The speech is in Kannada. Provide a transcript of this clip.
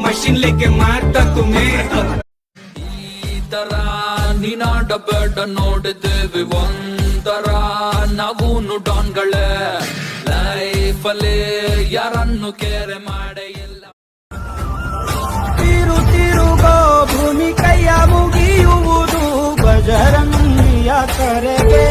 मशीन लेके मारता तुम्हें ಈ ತರ ನೀನಾಡಬೇಡ ನೋಡಿದ್ದೇವೆ ಒಂದರ ನಾವೂನು ಡಾನ್ಗಳೇ ಲೈಫಲ್ಲಿ ಯಾರನ್ನು ಕೇರೆ ಮಾಡೇ ಇಲ್ಲ ತಿರುಗೋ ಭೂಮಿ ಕೈಯ ಮುಗಿಯುವುದು ಬಜರಂಗಿಯ ಕರೆಗೆ